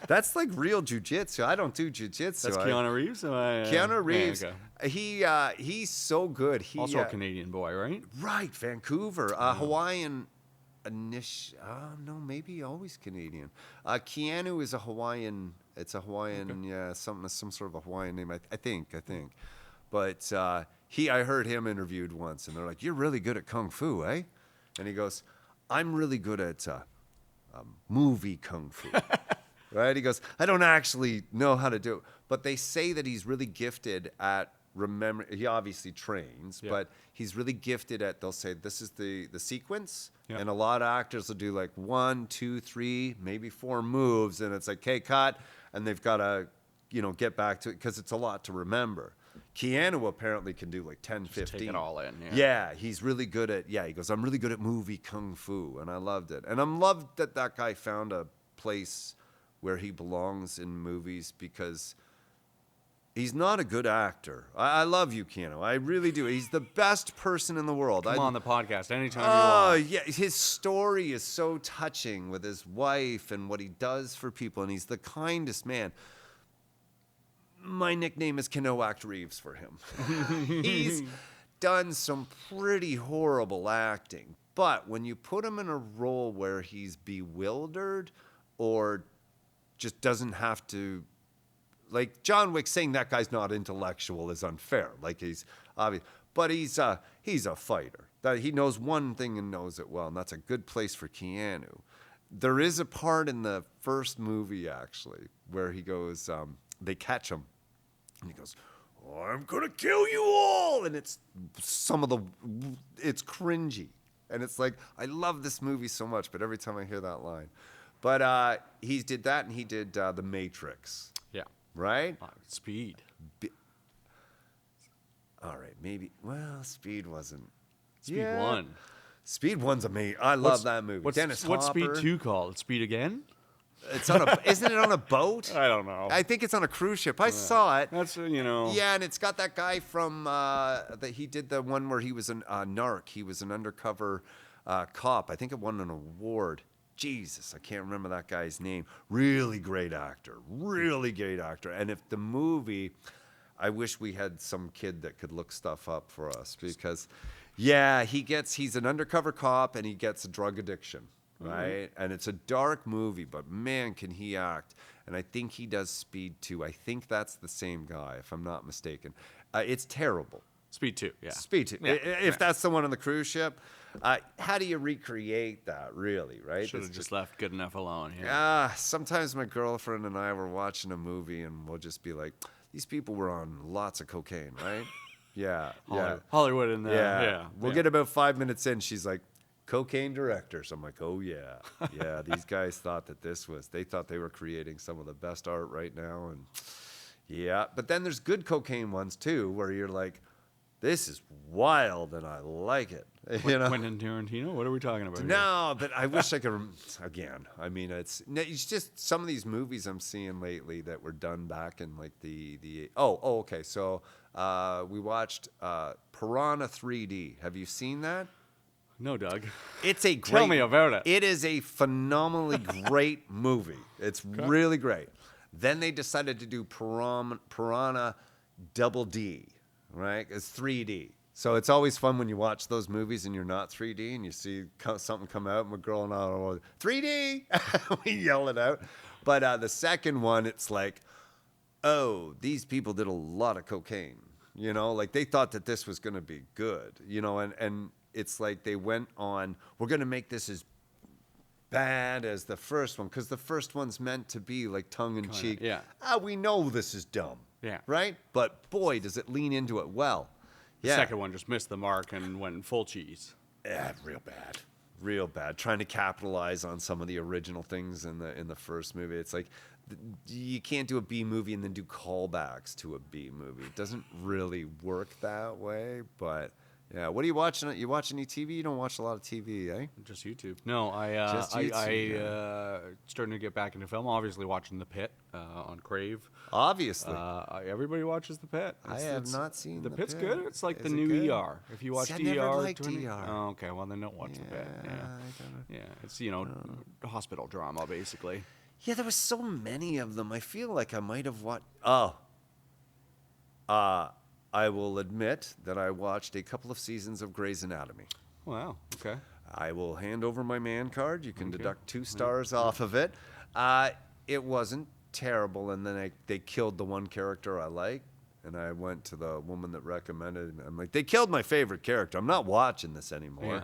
That's like real jujitsu. I don't do jujitsu. That's Keanu Reeves? Keanu Reeves. Yeah, okay. He's so good. Also a Canadian boy, right? Right, Vancouver. Hawaiian. No, maybe always Canadian. Keanu is a Hawaiian. It's a Hawaiian, some sort of a Hawaiian name. I think. But I heard him interviewed once, and they're like, "You're really good at kung fu, eh?" And he goes, "I'm really good at movie kung fu." right? He goes, I don't actually know how to do it. But they say that he's really gifted at remember. He obviously trains, but he's really gifted at, they'll say, this is the sequence. And a lot of actors will do like 1, 2, 3, maybe 4 moves. And it's like, okay, cut. And they've got to, get back to it because it's a lot to remember. Keanu apparently can do like 10, 15. Take it all in. Yeah, he's really good at, he goes, I'm really good at movie kung fu. And I loved it. And I'm loved that guy found a place where he belongs in movies because he's not a good actor. I love you, Keanu. I really do. He's the best person in the world. Come on the podcast anytime you want. Oh, want. yeah. His story is so touching with his wife and what he does for people. And he's the kindest man. My nickname is Kenoact Reeves for him. He's done some pretty horrible acting. But when you put him in a role where he's bewildered or just doesn't have to, like John Wick saying that guy's not intellectual is unfair. Like he's obvious, but he's a fighter. That he knows one thing and knows it well, and that's a good place for Keanu. There is a part in the first movie actually where he goes, they catch him, and he goes, I'm gonna kill you all, and it's cringy, and it's like I love this movie so much, but every time I hear that line, but he did that, and he did The Matrix. Yeah. Right? Speed. All right, maybe. Well, Speed wasn't. Speed 1. Speed 1's amazing. I love that movie. What's Speed 2 called? Speed Again? It's on isn't it on a boat? I don't know. I think it's on a cruise ship. I saw it. That's Yeah, and it's got that guy from that he did the one where he was a narc. He was an undercover cop. I think it won an award. Jesus, I can't remember that guy's name. Really great actor. Really great actor. And if the movie, I wish we had some kid that could look stuff up for us because, he's an undercover cop and he gets a drug addiction, right? Mm-hmm. And it's a dark movie, but man, can he act. And I think he does Speed 2. I think that's the same guy, if I'm not mistaken. It's terrible. Speed 2, yeah. Speed 2. Yeah, if that's the one on the cruise ship. How do you recreate that, really, right? Should have just left good enough alone. Sometimes my girlfriend and I were watching a movie, and we'll just be like, these people were on lots of cocaine, right? Yeah. Hollywood in there. We'll get about 5 minutes in. She's like, cocaine directors. I'm like, oh, yeah. Yeah, these guys thought that they thought they were creating some of the best art right now. And yeah, but then there's good cocaine ones, too, where you're like, this is wild, and I like it. Quentin Tarantino? What are we talking about No, but I wish I could. Again, I mean, it's just some of these movies I'm seeing lately that were done back in like the. Okay. So we watched Piranha 3D. Have you seen that? No, Doug. It's a great. Tell me about it. It is a phenomenally great movie. It's really great. Then they decided to do Piranha Double D. Right? It's 3D. So it's always fun when you watch those movies and you're not 3D and you see something come out and we're going, oh, 3D! We yell it out. But the second one, it's like, oh, these people did a lot of cocaine. Like they thought that this was going to be good. And it's like they went on, we're going to make this as bad as the first one because the first one's meant to be like tongue-in-cheek. Yeah. We know this is dumb. Yeah. Right? But boy, does it lean into it well. Yeah. The second one just missed the mark and went full cheese. Yeah, real bad. Real bad. Trying to capitalize on some of the original things in the first movie. It's like you can't do a B movie and then do callbacks to a B movie. It doesn't really work that way, but yeah. What are you watching? You watch any TV? You don't watch a lot of TV, eh? Just YouTube. No, I starting to get back into film. Obviously, watching The Pit on Crave. Obviously, everybody watches The Pit. I have not seen The Pit's Pit. good. It's like the new ER. If you watch I ER, never liked ER. Oh, okay. Well, then don't watch The Pit. Yeah, it's hospital drama basically. Yeah, there was so many of them. I feel like I might have watched. I will admit that I watched a couple of seasons of Grey's Anatomy. Wow. Okay. I will hand over my man card. You can deduct 2 stars off of it. It wasn't terrible, and then they killed the one character I liked, and I went to the woman that recommended it, and I'm like, they killed my favorite character. I'm not watching this anymore. Yeah.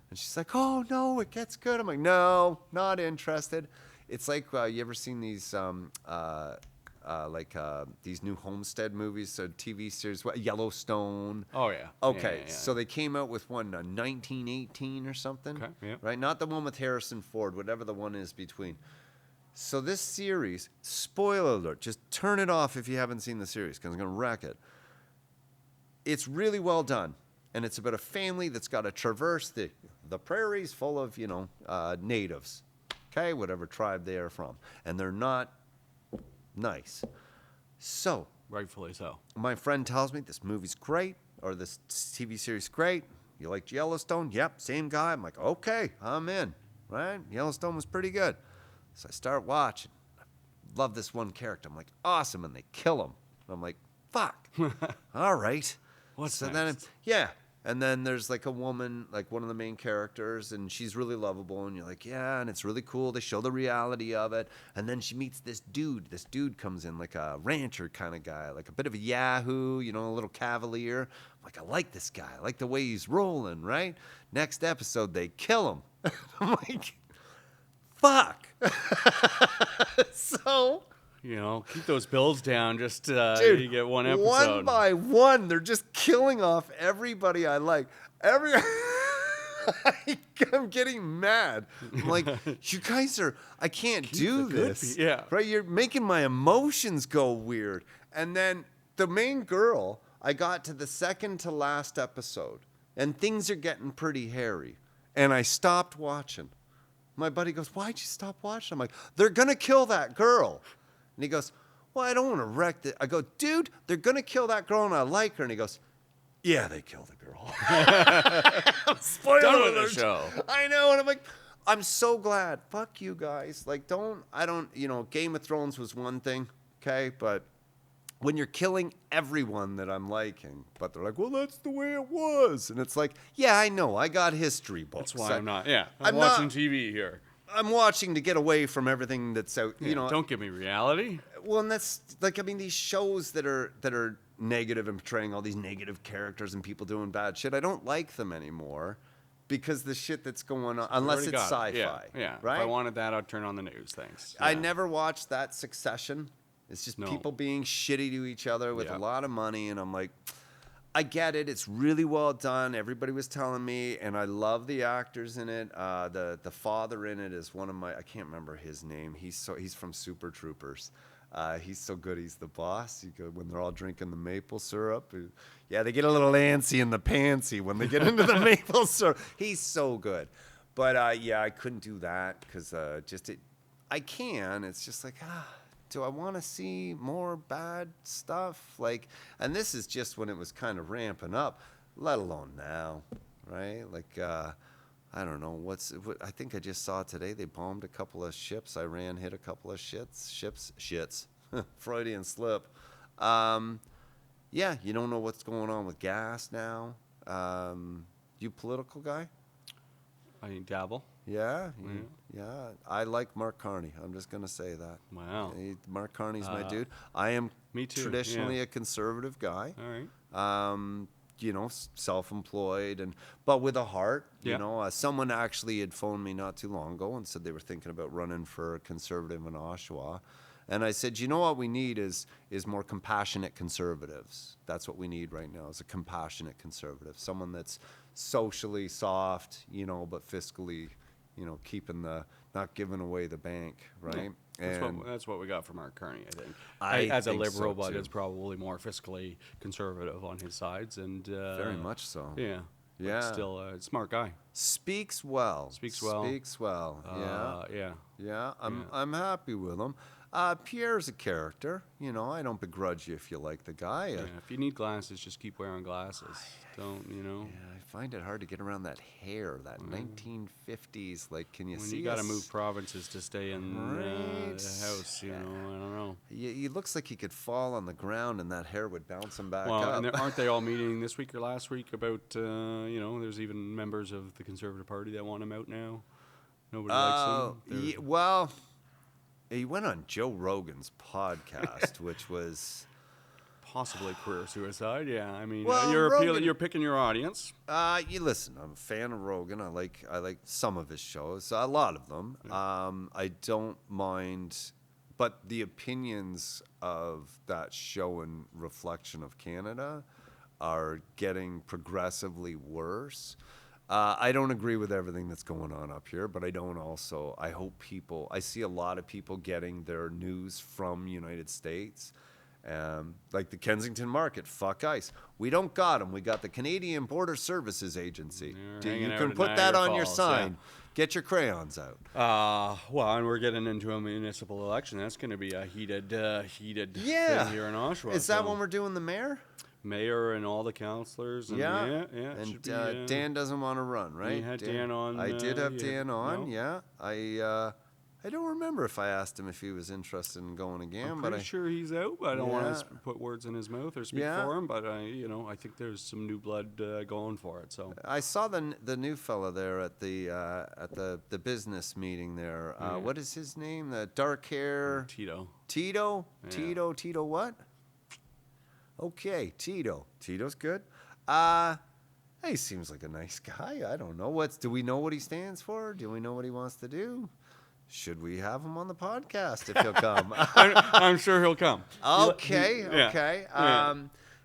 And she's like, oh, no, it gets good. I'm like, no, not interested. It's like you ever seen these these new Homestead movies, TV series, Yellowstone. Oh yeah. Okay, Yeah. so they came out with one 1918 or something. Okay. Yeah. Right, not the one with Harrison Ford, whatever the one is between. So this series, spoiler alert, just turn it off if you haven't seen the series because I'm going to wreck it. It's really well done, and it's about a family that's got to traverse the prairies full of, natives, okay, whatever tribe they are from, and they're not nice. So, Rightfully so. my friend tells me this movie's great, or this TV series great. You liked Yellowstone? Yep, same guy. I'm like, okay, I'm in, right? Yellowstone was pretty good. So I start watching. I love this one character. I'm like, awesome, and they kill him. I'm like, fuck. All right. What's next? And then there's like a woman, like one of the main characters, and she's really lovable, and you're like, yeah, and it's really cool. They show the reality of it. And then she meets this dude. This dude comes in like a rancher kind of guy, like a bit of a yahoo, a little cavalier. I'm like, I like this guy. I like the way he's rolling, right? Next episode, they kill him. I'm like, fuck. So, keep those bills down. Just dude, you get one episode. One by one, they're just killing off everybody I like. I'm getting mad. I'm like, you guys I can't do this. Yeah. Right? You're making my emotions go weird. And then the main girl, I got to the second to last episode, and things are getting pretty hairy. And I stopped watching. My buddy goes, why'd you stop watching? I'm like, they're going to kill that girl. And he goes, well, I don't want to wreck it. I go, dude, they're going to kill that girl and I like her. And he goes, yeah, they killed the girl. Spoiler Done with alert. the show. I know. And I'm like, I'm so glad. Fuck you guys. Like, Game of Thrones was one thing, okay? But when you're killing everyone that I'm liking, but they're like, well, that's the way it was. And it's like, yeah, I know. I got history books. That's why I'm not. Yeah, I'm watching not- TV here. I'm watching to get away from everything that's out. Don't give me reality. Well, and that's these shows that are negative and portraying all these negative characters and people doing bad shit. I don't like them anymore because the shit that's going on, unless it's sci-fi. Yeah. Right? If I wanted that, I'd turn on the news. Thanks. I Yeah. never watched that Succession. It's just people being shitty to each other with a lot of money, and I'm like, I get it. It's really well done. Everybody was telling me, and I love the actors in it. The father in it is one of my, I can't remember his name. He's from Super Troopers. He's so good. He's the boss. When they're all drinking the maple syrup. Yeah, they get a little antsy in the pantsy when they get into the maple syrup. He's so good. But I couldn't do that because I can. It's just like, do I want to see more bad stuff? And this is just when it was kind of ramping up, let alone now, right? I don't know I think I just saw today they bombed a couple of ships. Iran hit a couple of ships. Freudian slip. You don't know what's going on with gas now. You political guy? I dabble. Yeah. I like Mark Carney. I'm just going to say that. Wow. Mark Carney's my dude. I am me too, traditionally a conservative guy. All right. Self-employed, but with a heart. Yeah. Someone actually had phoned me not too long ago and said they were thinking about running for a conservative in Oshawa. And I said, you know what we need is more compassionate conservatives. That's what we need right now, is a compassionate conservative. Someone that's socially soft, but fiscally, keeping not giving away the bank, right? Yeah. That's what we got from Mark Carney, I think. As a think liberal, so, but too. is probably more fiscally conservative on his sides, and Very much so. Yeah. Yeah. But still a smart guy. Speaks well. Yeah. Yeah. I'm happy with him. Pierre's a character. I don't begrudge you if you like the guy. Yeah. If you need glasses, just keep wearing glasses. Don't. Yeah, I find it hard to get around that hair, that 1950s. Can you When see? you got to move provinces to stay in Right. the house, I don't know. He looks like he could fall on the ground and that hair would bounce him back Well, up. and aren't they all meeting this week or last week about, there's even members of the Conservative Party that want him out now. Nobody likes him. He went on Joe Rogan's podcast, which was... possibly career suicide. Yeah, I mean, Well, you're Rogan- you're picking your audience. You listen. I'm a fan of Rogan. I like some of his shows. A lot of them. I don't mind, but the opinions of that show and Reflection of Canada are getting progressively worse. I don't agree with everything that's going on up here, but I don't also. I hope people. I see a lot of people getting their news from United States. Like the Kensington Market, fuck ICE. We don't got them. We got the Canadian Border Services Agency. Hanging You out can at put that Niagara on your Falls, sign. yeah. Get your crayons out. Well, and we're getting into a municipal election. That's going to be a heated thing here in Oshawa. Is that when we're doing the mayor? Mayor and all the councilors? And Yeah. yeah. It And should be, Dan doesn't want to run, right? You had Dan on. I did have Dan on. No? Yeah. I don't remember if I asked him if he was interested in going again, I'm but pretty sure he's out. I don't want Yeah. to put words in his mouth or speak Yeah. for him, but I think there's some new blood going for it. So I saw the new fella there at the business meeting there. What is his name? The dark hair Tito. Tito. Yeah. Tito what? Okay, Tito. Tito's good. He seems like a nice guy. I don't know. Do we know what he stands for? Do we know what he wants to do? Should we have him on the podcast if he'll come? I'm sure he'll come. Okay. Yeah.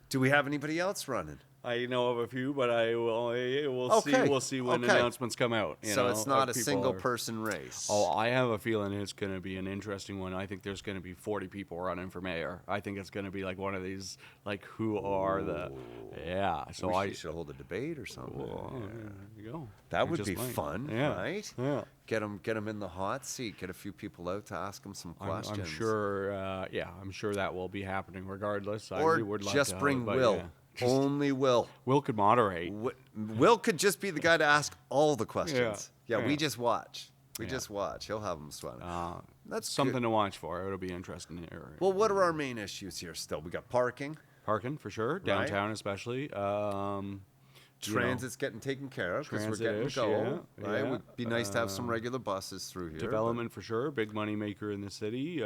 Do we have anybody else running? I know of a few, but we'll Okay. see when Okay. announcements come out. So it's not a people single are- person race. Oh, I have a feeling it's going to be an interesting one. I think there's going to be 40 people running for mayor. I think it's going to be like one of these, like, who are the... Yeah, so we should hold a debate or something. Well, there you go. That We would just be might. fun, Yeah. right? Yeah. Get him in the hot seat. Get a few people out to ask him some questions. I'm sure, I'm sure that will be happening regardless. I Or would like just to bring have it, but Will. yeah. Only Will. Will could moderate. Will could just be the guy to ask all the questions. Yeah, we Yeah. just watch. We Yeah. just watch. He'll have them sweating. That's Something good. to watch for. It'll be interesting here. Well, what are our main issues here still? We got parking. Parking for sure, downtown especially. Transit's getting taken care of because we're getting Transit-ish, go. yeah, Right? yeah. Would be nice to have some regular buses through here. but Development for sure, big money maker in the city.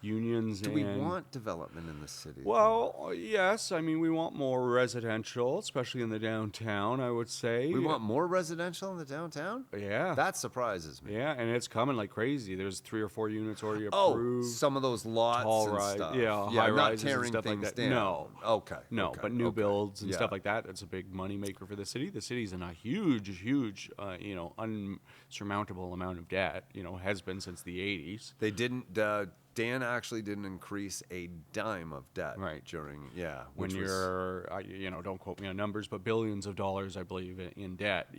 Unions. Do we want development in the city? Well, yes. I mean, we want more residential, especially in the downtown. I would say We want more residential in the downtown? Yeah. That surprises me. Yeah, and it's coming like crazy. There's 3 or 4 units already Oh, approved. some of those lots Tall and rise- stuff. yeah, high not rises and tearing stuff like things that. down. No. Okay. No, okay, but new okay. builds and Yeah. stuff like that. It's a big money maker for the city. The city's in a huge, unsurmountable amount of debt. Has been since the 80s. They didn't. Dan actually didn't increase a dime of debt Right. during. When which was- you're, don't quote me on numbers, but billions of dollars, I believe, in debt.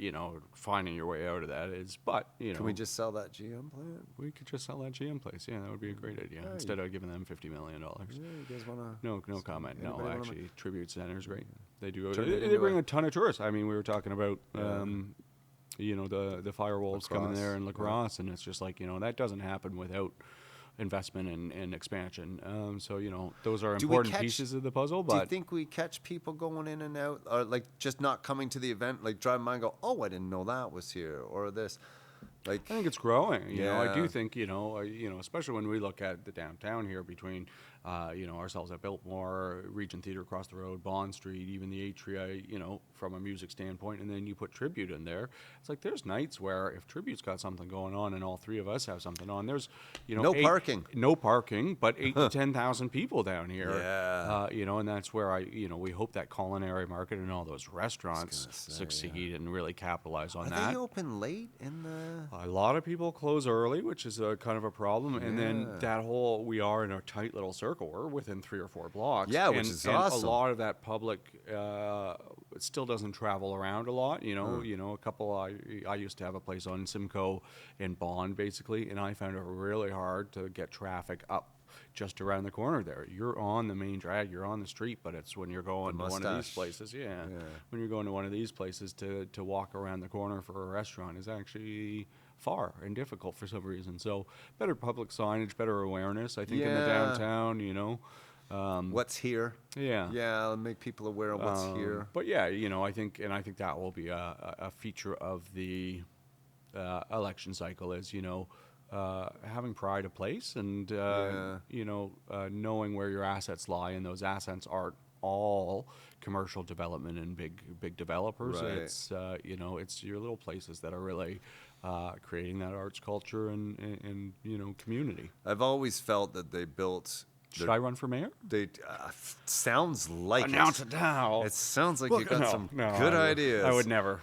Finding your way out of that is. But Can we just sell that GM plant? we could just sell that GM place. Yeah, that would be a great idea. Instead of giving them $50 million. Yeah, you guys wanna? No comment. No, Anybody wanna- actually, Tribute Center's great. They do. Turn it They into bring a- a ton of tourists. I mean, we were talking about, the Firewolves coming Lacrosse, there in yeah. lacrosse, and it's just like that doesn't happen without investment and expansion. So those are Do we important catch- pieces of the puzzle. Do you But think we catch people going in and out, or like just not coming to the event, like driving by and go, "Oh, I didn't know that was here," or this? Like, I think it's growing. I do Yeah. think especially when we look at the downtown here between ourselves at Biltmore, Regent Theatre across the road, Bond Street, even the Atria, from a music standpoint, and then you put Tribute in there. It's like there's nights where if Tribute's got something going on and all three of us have something on, there's No parking. no parking, but 8 to 10,000 people down here. Yeah. And that's where we hope that culinary market and all those restaurants succeed and really capitalize on are that. they open late in the? A lot of people close early, which is a kind of a problem. And then Yeah. that whole, we are in a tight little circle. We're within 3 or 4 blocks. Yeah, which and, is and awesome. a lot of that public it still doesn't travel around a lot. A couple, I used to have a place on Simcoe in Bond, basically, and I found it really hard to get traffic up just around the corner there. You're on the main drag, you're on the street, but it's when you're going to one of these Mustache. places, when you're going to one of these places to walk around the corner for a restaurant is actually far and difficult for some reason. So better public signage, better awareness, I think, in the Yeah. downtown, What's here? Yeah. Yeah, make people aware of what's here. But yeah, I think that will be a feature of the election cycle is, having pride of place and knowing where your assets lie, and those assets aren't all commercial development and big developers. Right. It's it's your little places that are really creating that arts culture and community. I've always felt that they built. Should I run for mayor? They sounds like Announce it now. It sounds like Look, you got no, some no, good I ideas. would never.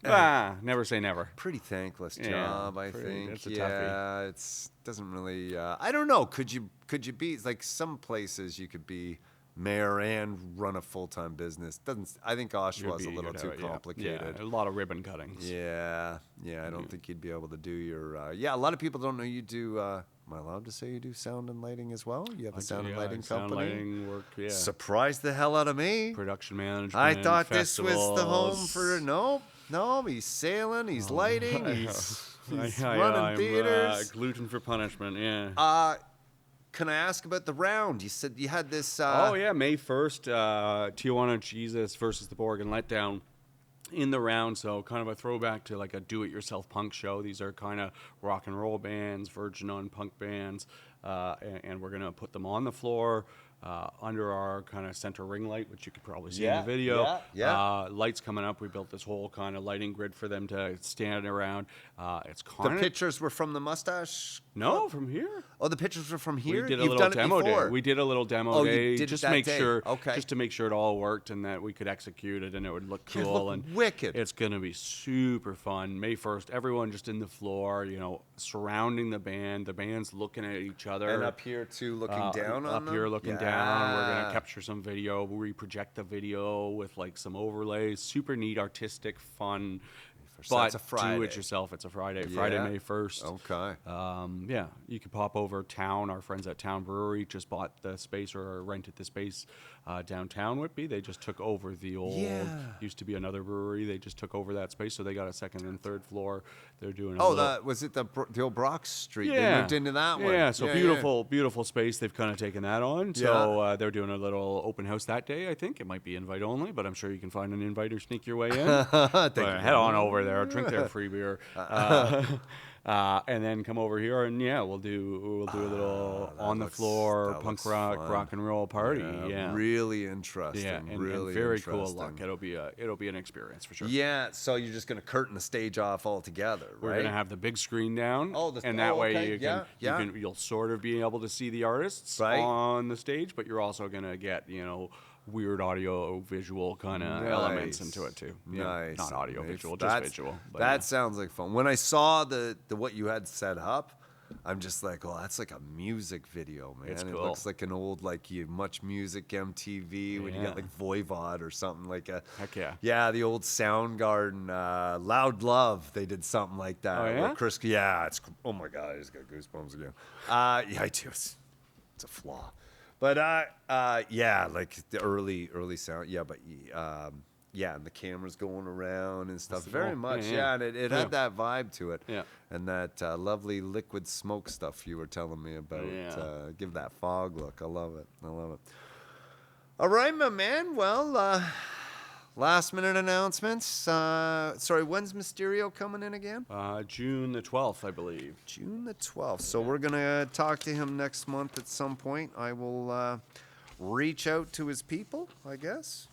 Never say never. Pretty thankless Yeah, job, I think. it's a yeah, it's doesn't really. I don't know. Could you be like some places you could be mayor and run a full-time business? Doesn't. I think Oshawa's a little too complicated. Yeah, a lot of ribbon cuttings. Yeah. I don't think you'd be able to do your. A lot of people don't know you do. Am I allowed to say you do sound and lighting as well? You have a sound and lighting company. Sound lighting work. Yeah. Surprised the hell out of me. Production management. I thought festivals. this was the home for no. He's sailing. He's lighting. He's running theaters. Gluten for punishment. Yeah. Can I ask about the round? You said you had this. May 1st, Tijuana Jesus versus the Borg and Letdown in the round. So kind of a throwback to like a do-it-yourself punk show. These are kind of rock and roll bands, virgin on punk bands, and we're gonna put them on the floor. Under our kind of center ring light, which you could probably see in the video. Lights coming up. We built this whole kind of lighting grid for them to stand around. It's kind of... The pictures were from the Mustache? No, from here. Oh, the pictures were from here? We did a little demo day. We did a little demo day. Just to make sure it all worked and that we could execute it and it would look cool. And wicked. It's going to be super fun. May 1st, everyone just in the floor, surrounding the band. The band's looking at each other. And up here, too, looking down on them? Up here, looking down. We're going to capture some video. We'll reproject the video with like some overlays. Super neat, artistic, fun. But it's a Friday. Do it yourself. It's a Friday. Friday, May 1st. Okay. You could pop over town. Our friends at Town Brewery just bought the space or rented the space downtown Whitby. They just took over the old, used to be another brewery. They just took over that space, so they got a second and third floor. They're doing was it the old Brock Street? Yeah. They moved into that one. Yeah, so beautiful space. They've kind of taken that on. So they're doing a little open house that day, I think. It might be invite only, but I'm sure you can find an invite or sneak your way in. Head on over there, drink their free beer. And then come over here and we'll do a little on the floor punk rock and roll party. Really interesting. And really very interesting. cool look. It'll be an experience for sure. Yeah, so you're just gonna curtain the stage off altogether, right? We're gonna have the big screen down. Way you'll sort of be able to see the artists on the stage, but you're also gonna get weird audio visual kind of elements into it too. Nice. Not audio visual, just visual. That sounds like fun. When I saw the what you had set up, I'm just like, oh, that's like a music video, man. It's cool. It looks like an old Much Music MTV when you got like Voivod or something like a. Heck yeah. Yeah, the old Soundgarden, Loud Love. They did something like that. Oh yeah. Chris, it's oh my god, I just got goosebumps again. I do. It's a flaw. But like the early sound, and the cameras going around and stuff. Very much, and it had that vibe to it. Yeah. And that lovely liquid smoke stuff you were telling me about. Give that fog look. I love it. All right, my man. Well, last minute announcements. Sorry, when's Mysterio coming in again? June the 12th, I believe. June the 12th. So we're going to talk to him next month at some point. I will reach out to his people, I guess.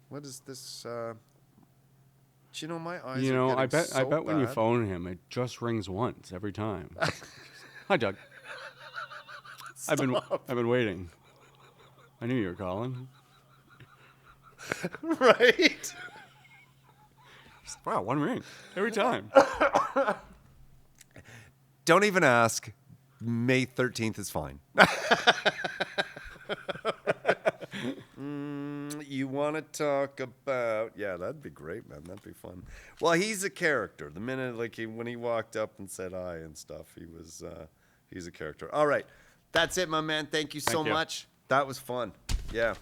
What is this? My eyes are I getting bet when you phone him, it just rings once every time. Hi, Doug. I've been waiting. I knew you were calling. Right? Wow, one ring every time. Don't even ask. May 13th is fine. You want to talk about... Yeah, that'd be great, man. That'd be fun. Well, he's a character. The minute, when he walked up and said hi and stuff, he's a character. All right. That's it, my man. Thank you so much. That was fun. Yeah.